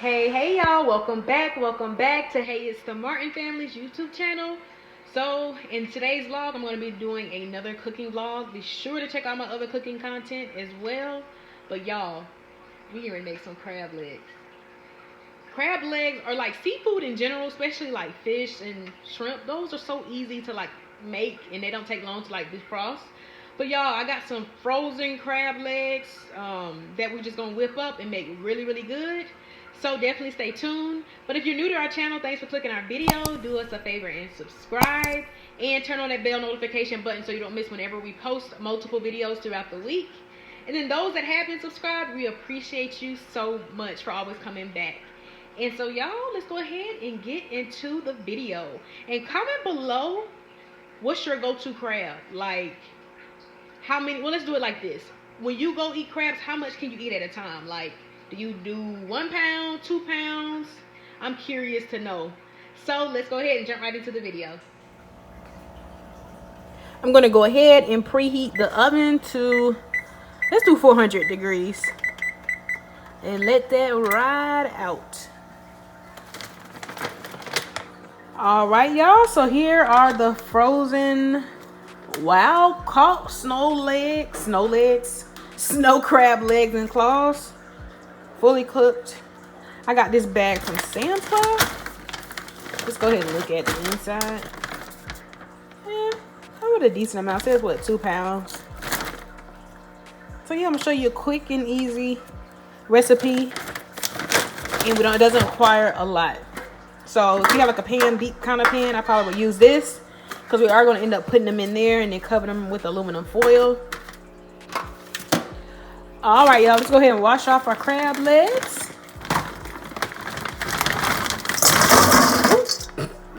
Hey y'all, welcome back to Hey It's the Martin Family's YouTube channel. So in today's vlog, I'm going to be doing another cooking vlog. Be sure to check out my other cooking content as well. But y'all, we gonna make some crab legs. Crab legs are like seafood in general, especially like fish and shrimp. Those are so easy to like make, and they don't take long to like defrost. But y'all, I got some frozen crab legs that we're just gonna whip up and make really good. So definitely stay tuned. But if you're new to our channel, thanks for clicking our video. Do us a favor and subscribe, and turn on that bell notification button so you don't miss whenever we post multiple videos throughout the week. And then those that have been subscribed, we appreciate you so much for always coming back. And so y'all, let's go ahead and get into the video. And comment below, what's your go-to crab? Like, how many? Well, let's do it like this. When you go eat crabs, how much can you eat at a time? Like, do you do 1 pound, 2 pounds? I'm curious to know. So let's go ahead and jump right into the video. I'm gonna go ahead and preheat the oven to, let's do 400 degrees. And let that ride out. All right, y'all. So here are the frozen wild caught snow crab legs and claws. Fully cooked. I got this bag from Sam's Club. Let's go ahead and look at the inside. Yeah, I got a decent amount. It says what, 2 pounds. So yeah, I'm gonna show you a quick and easy recipe, and it doesn't require a lot. So if you have like a pan, deep kind of pan, I probably would use this, because we are going to end up putting them in there and then cover them with aluminum foil. All right, y'all, let's go ahead and wash off our crab legs.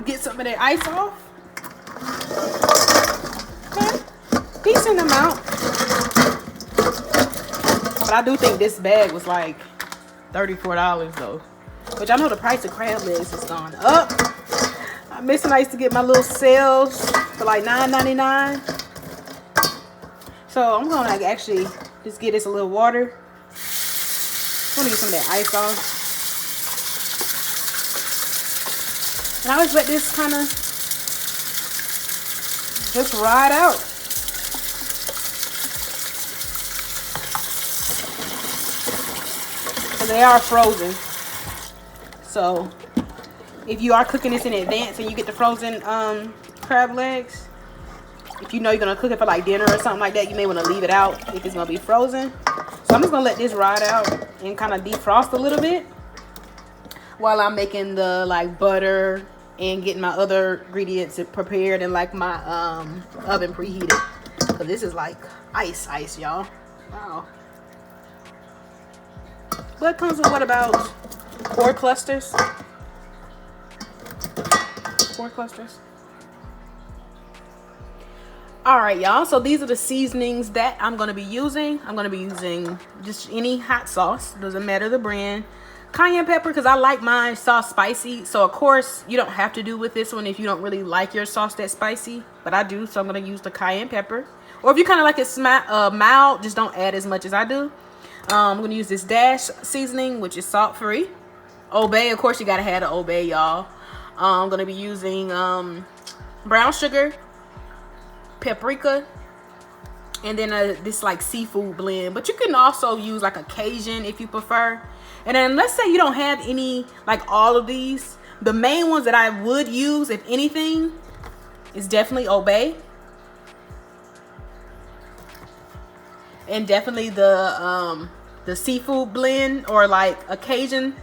Get some of that ice off. Okay. Decent amount. But I do think this bag was like $34 though. Which I know the price of crab legs has gone up. I used to get my little sales for like $9.99. So I'm gonna like actually just get this a little water. I'm gonna get some of that ice off. And I always let this kind of just ride out. Because they are frozen. So if you are cooking this in advance and you get the frozen crab legs, if you know you're gonna cook it for like dinner or something like that, you may want to leave it out if it's gonna be frozen. So I'm just gonna let this ride out and kind of defrost a little bit while I'm making the like butter and getting my other ingredients prepared and like my oven preheated. So this is like ice, y'all. Wow. What comes with what about 4 clusters? 4 clusters. All right, y'all. So these are the seasonings that I'm going to be using. I'm going to be using just any hot sauce. Doesn't matter the brand. Cayenne pepper, because I like my sauce spicy. So, of course, you don't have to do with this one if you don't really like your sauce that spicy. But I do, so I'm going to use the cayenne pepper. Or if you kind of like it mild, just don't add as much as I do. I'm going to use this Dash seasoning, which is salt-free. Old Bay, of course, you got to have the Old Bay, y'all. I'm going to be using brown sugar, paprika, and then this like seafood blend. But you can also use like a Cajun if you prefer. And then let's say you don't have any, like all of these. The main ones that I would use, if anything, is definitely Old Bay. And definitely the seafood blend, or like a Cajun,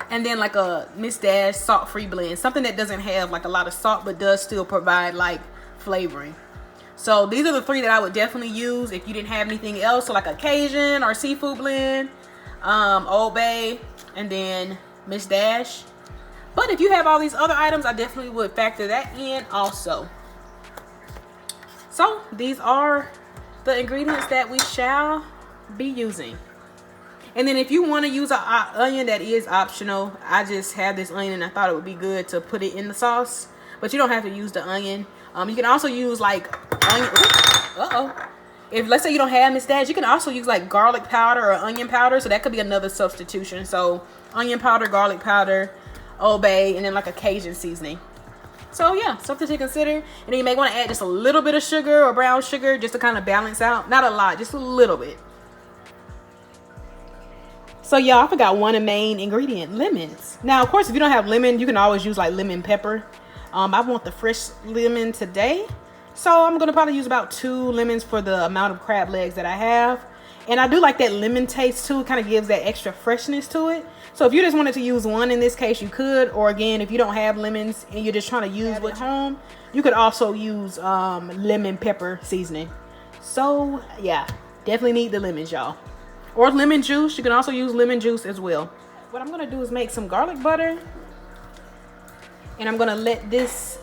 and then like a Miss Dash salt-free blend, something that doesn't have like a lot of salt but does still provide like flavoring. So these are the 3 that I would definitely use if you didn't have anything else. So like a Cajun or seafood blend, Old Bay, and then Miss Dash. But if you have all these other items, I definitely would factor that in also. So these are the ingredients that we shall be using. And then if you want to use an onion, that is optional. I just have this onion and I thought it would be good to put it in the sauce. But you don't have to use the onion. You can also use like onion. If let's say you don't have Miss Dash, you can also use like garlic powder or onion powder. So that could be another substitution. So onion powder, garlic powder, Old Bay, and then like a Cajun seasoning. So yeah, something to consider. And then you may want to add just a little bit of sugar or brown sugar just to kind of balance out. Not a lot, just a little bit. So y'all, I forgot one main ingredient, lemons. Now, of course, if you don't have lemon, you can always use like lemon pepper. I want the fresh lemon today. So I'm going to probably use about 2 lemons for the amount of crab legs that I have. And I do like that lemon taste too. It kind of gives that extra freshness to it. So if you just wanted to use one in this case, you could. Or again, if you don't have lemons and you're just trying to use what's home, you could also use lemon pepper seasoning. So yeah, definitely need the lemons, y'all. Or lemon juice. You can also use lemon juice as well. What I'm going to do is make some garlic butter. And I'm going to let this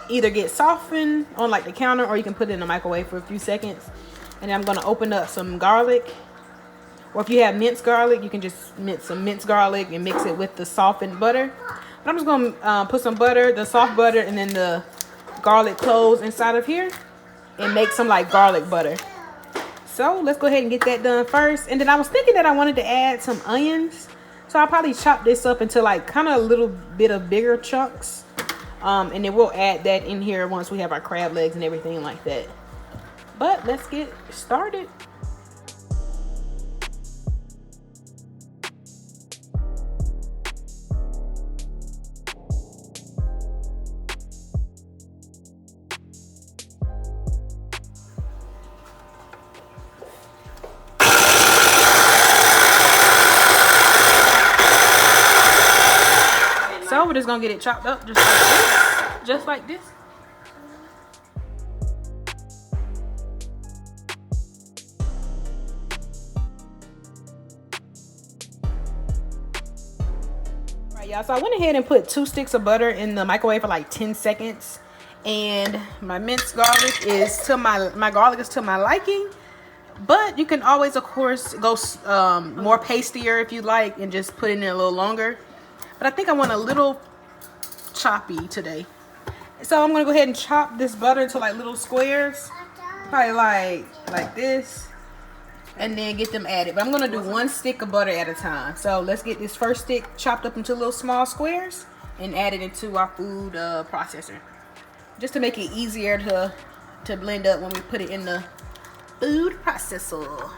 either get softened on like the counter, or you can put it in the microwave for a few seconds. And then I'm going to open up some garlic. Or if you have minced garlic, you can just mince some minced garlic and mix it with the softened butter. But I'm just going to put some butter, the soft butter, and then the garlic cloves inside of here. And make some like garlic butter. So let's go ahead and get that done first. And then I was thinking that I wanted to add some onions. So I'll probably chop this up into like kind of a little bit of bigger chunks. And then we'll add that in here once we have our crab legs and everything like that. But let's get started. So we're just gonna get it chopped up just like this. Just like this. Alright, y'all. So I went ahead and put 2 sticks of butter in the microwave for like 10 seconds. And my minced garlic is to my garlic is to my liking. But you can always, of course, go more pastier if you like and just put it in a little longer. But I think I want a little choppy today. So I'm going to go ahead and chop this butter into like little squares. Probably like this. And then get them added. But I'm going to do 1 stick of butter at a time. So let's get this first stick chopped up into little small squares. And add it into our food processor. Just to make it easier to blend up when we put it in the food processor.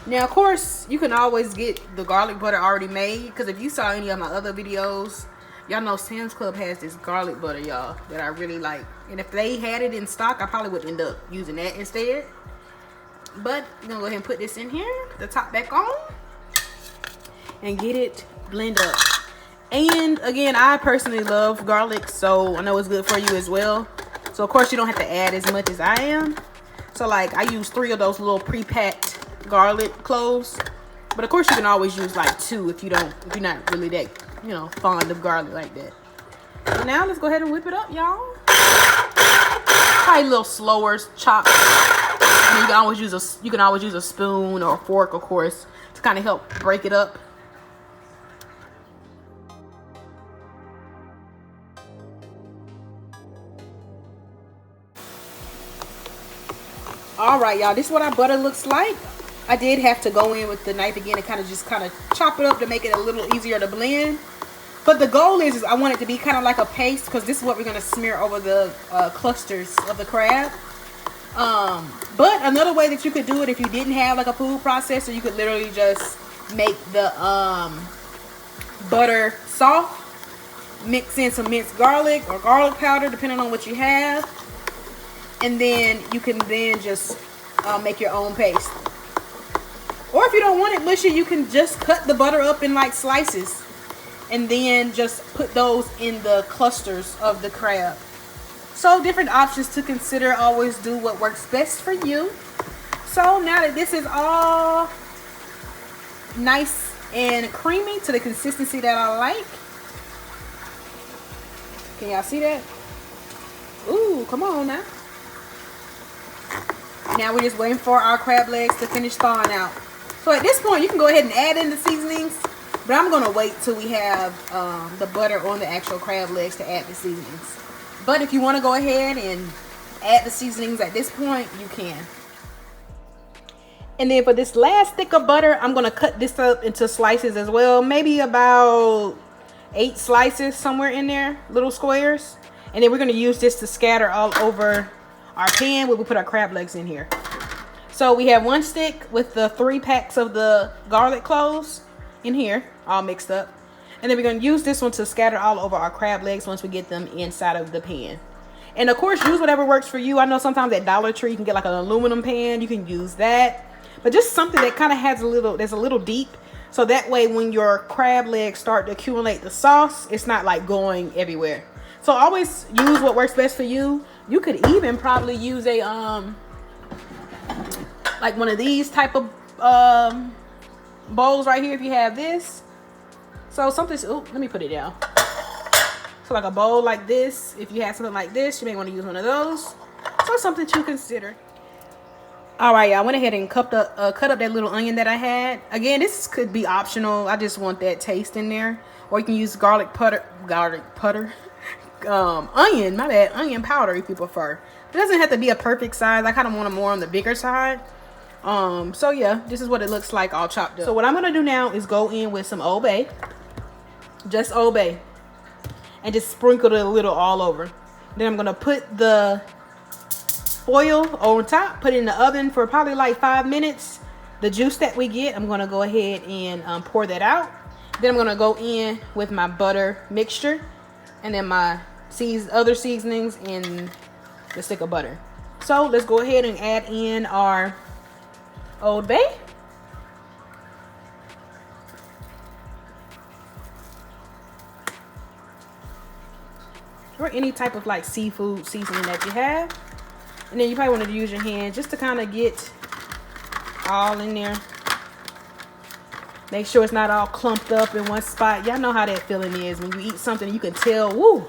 Now, of course, you can always get the garlic butter already made. Because if you saw any of my other videos, y'all know Sam's Club has this garlic butter, y'all, that I really like. And if they had it in stock, I probably would end up using that instead. But I'm going to go ahead and put this in here. Put the top back on. And get it blend up. And, again, I personally love garlic. So, I know it's good for you as well. So, of course, you don't have to add as much as I am. So, like, I use 3 of those little pre-packed garlic cloves, but of course you can always use like 2 if you're not really that fond of garlic like that. So now let's go ahead and whip it up, y'all. Probably a little slower chop. And you can always use a spoon or a fork, of course, to kind of help break it up. All right, y'all, this is what our butter looks like. I did have to go in with the knife again and kind of chop it up to make it a little easier to blend. But the goal is I want it to be kind of like a paste, because this is what we're going to smear over the clusters of the crab. But another way that you could do it if you didn't have like a food processor, you could literally just make the butter soft, mix in some minced garlic or garlic powder depending on what you have, and then you can then just make your own paste. Or if you don't want it mushy, you can just cut the butter up in like slices and then just put those in the clusters of the crab. So different options to consider. Always do what works best for you. So now that this is all nice and creamy to the consistency that I like. Can y'all see that? Ooh, come on now. Now we're just waiting for our crab legs to finish thawing out. So at this point, you can go ahead and add in the seasonings. But I'm going to wait till we have the butter on the actual crab legs to add the seasonings. But if you want to go ahead and add the seasonings at this point, you can. And then for this last stick of butter, I'm going to cut this up into slices as well. Maybe about 8 slices somewhere in there, little squares. And then we're going to use this to scatter all over our pan where we put our crab legs in here. So we have 1 stick with the 3 packs of the garlic cloves in here, all mixed up. And then we're going to use this one to scatter all over our crab legs once we get them inside of the pan. And of course, use whatever works for you. I know sometimes at Dollar Tree you can get like an aluminum pan. You can use that. But just something that kind of has that's a little deep. So that way when your crab legs start to accumulate the sauce, it's not like going everywhere. So always use what works best for you. You could even probably use a like one of these type of bowls right here if you have this. So something, oh, let me put it down. So like a bowl like this, if you have something like this, you may want to use one of those. So something to consider. All right, y'all, I went ahead and cut up that little onion that I had. Again, this could be optional. I just want that taste in there. Or you can use onion powder if you prefer. It doesn't have to be a perfect size. I kind of want it more on the bigger side. So yeah, this is what it looks like all chopped up. So what I'm gonna do now is go in with some Old Bay, just Old Bay, and just sprinkle it a little all over. Then I'm gonna put the foil on top, put it in the oven for probably like 5 minutes. The juice that we get, I'm gonna go ahead and pour that out. Then I'm gonna go in with my butter mixture, and then my other seasonings and the stick of butter. So let's go ahead and add in our Old Bay. Or any type of like seafood seasoning that you have. And then you probably want to use your hand just to kind of get all in there. Make sure it's not all clumped up in one spot. Y'all know how that feeling is when you eat something you can tell, woo,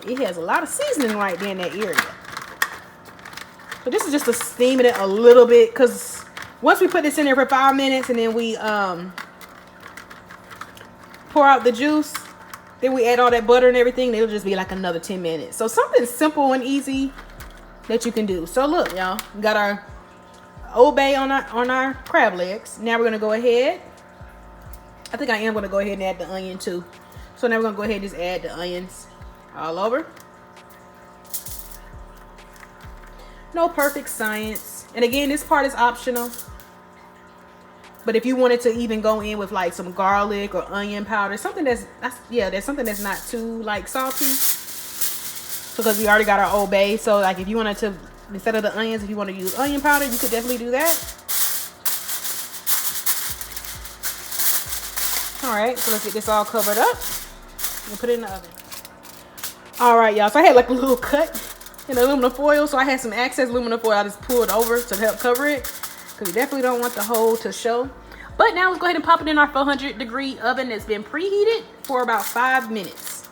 it has a lot of seasoning right there in that area. So this is just to steam it a little bit, because once we put this in there for 5 minutes and then we pour out the juice, then we add all that butter and everything, it'll just be like another 10 minutes. So something simple and easy that you can do. So look, y'all, we got our Old Bay on our crab legs. Now we're gonna go ahead. I think I am gonna go ahead and add the onion too. So now we're gonna go ahead and just add the onions all over. No perfect science. And again, this part is optional. But if you wanted to even go in with like some garlic or onion powder, something that's something that's not too like salty. Because we already got our Old Bay. So like if you wanted to, instead of the onions, if you want to use onion powder, you could definitely do that. All right, so let's get this all covered up and put it in the oven. All right, y'all, so I had like a little cut in aluminum foil. So I had some excess aluminum foil I just pulled over to help cover it, because we definitely don't want the hole to show. But now let's go ahead and pop it in our 400-degree oven that's been preheated for about 5 minutes.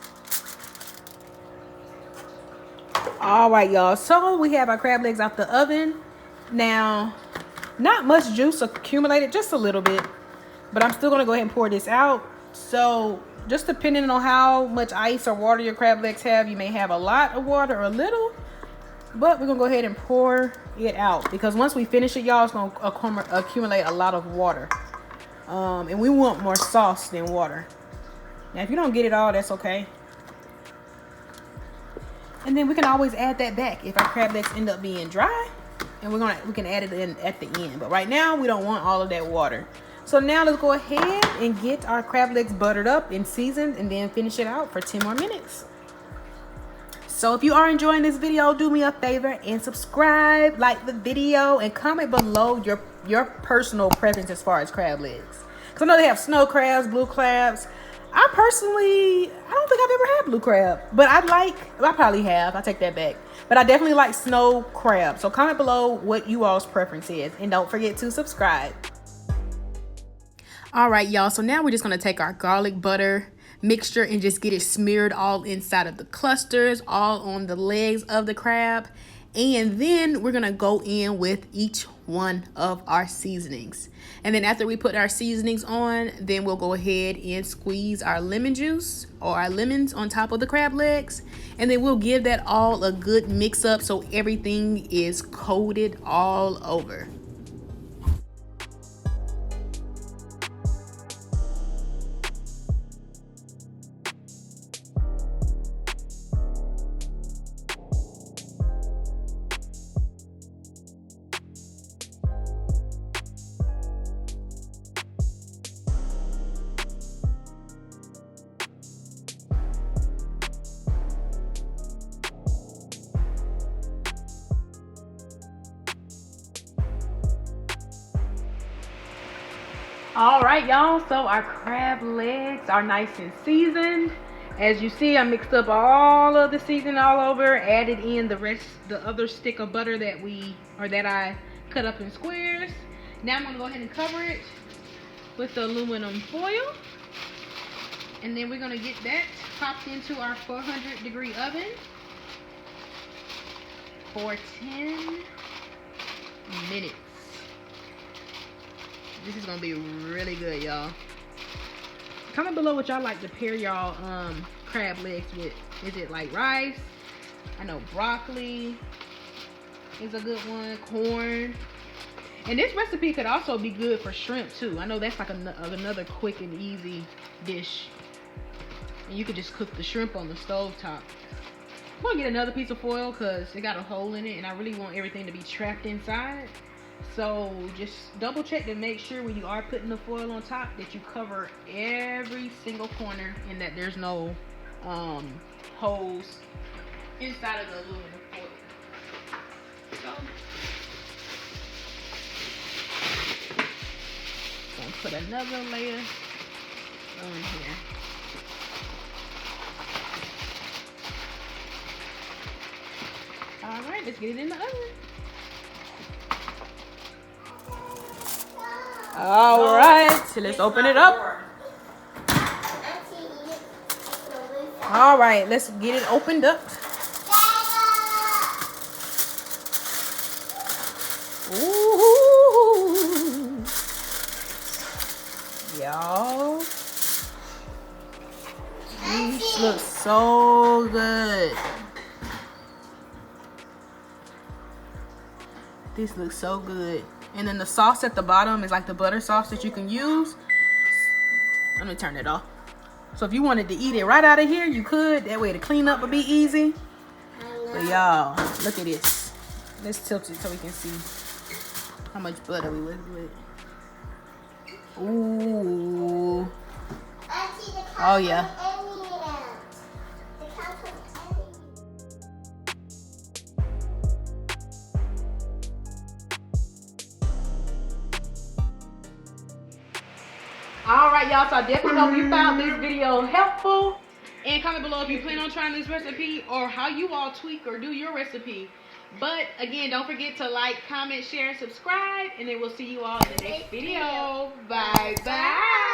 All right, y'all, so we have our crab legs out the oven. Now, not much juice accumulated, just a little bit. But I'm still going to go ahead and pour this out. So just depending on how much ice or water your crab legs have, you may have a lot of water or a little. But we're going to go ahead and pour it out, because once we finish it, y'all, it's going to accumulate a lot of water. And we want more sauce than water. Now, if you don't get it all, that's okay. And then we can always add that back if our crab legs end up being dry. And we can add it in at the end. But right now, we don't want all of that water. So now let's go ahead and get our crab legs buttered up and seasoned, and then finish it out for 10 more minutes. So if you are enjoying this video, do me a favor and subscribe, like the video, and comment below your personal preference as far as crab legs. Because I know they have snow crabs, blue crabs. I don't think I've ever had blue crab, but I probably have. I take that back. But I definitely like snow crab. So comment below what you all's preference is, and don't forget to subscribe. All right, y'all, so now we're just going to take our garlic butter mixture and just get it smeared all inside of the clusters, all on the legs of the crab. And then we're going to go in with each one of our seasonings. And then after we put our seasonings on, then we'll go ahead and squeeze our lemon juice or our lemons on top of the crab legs. And then we'll give that all a good mix up so everything is coated all over. All right, y'all, so our crab legs are nice and seasoned. As you see, I mixed up all of the seasoning all over, added in the other stick of butter that I cut up in squares. Now I'm gonna go ahead and cover it with the aluminum foil. And then we're gonna get that popped into our 400-degree oven for 10 minutes. This is gonna be really good, y'all. Comment below what y'all like to pair y'all crab legs with. Is it like rice? I know broccoli is a good one, corn. And this recipe could also be good for shrimp too. I know that's like another quick and easy dish. And you could just cook the shrimp on the stove top. I'm gonna get another piece of foil because it got a hole in it and I really want everything to be trapped inside. So just double check to make sure when you are putting the foil on top that you cover every single corner and that there's no holes inside of the aluminum foil. So gonna put another layer on here. All right, let's get it in the oven. All right, so let's open it up. All right, let's get it opened up. Ooh, y'all, these look so good. This looks so good. And then the sauce at the bottom is like the butter sauce that you can use. Let me turn it off. So if you wanted to eat it right out of here, you could. That way the cleanup would be easy. But y'all, look at this. Let's tilt it so we can see how much butter we work with. Ooh. Oh yeah. All right, y'all, so I definitely hope you found this video helpful. And comment below if you plan on trying this recipe or how you all tweak or do your recipe. But again, don't forget to like, comment, share, and subscribe. And then we'll see you all in the next video. Bye-bye.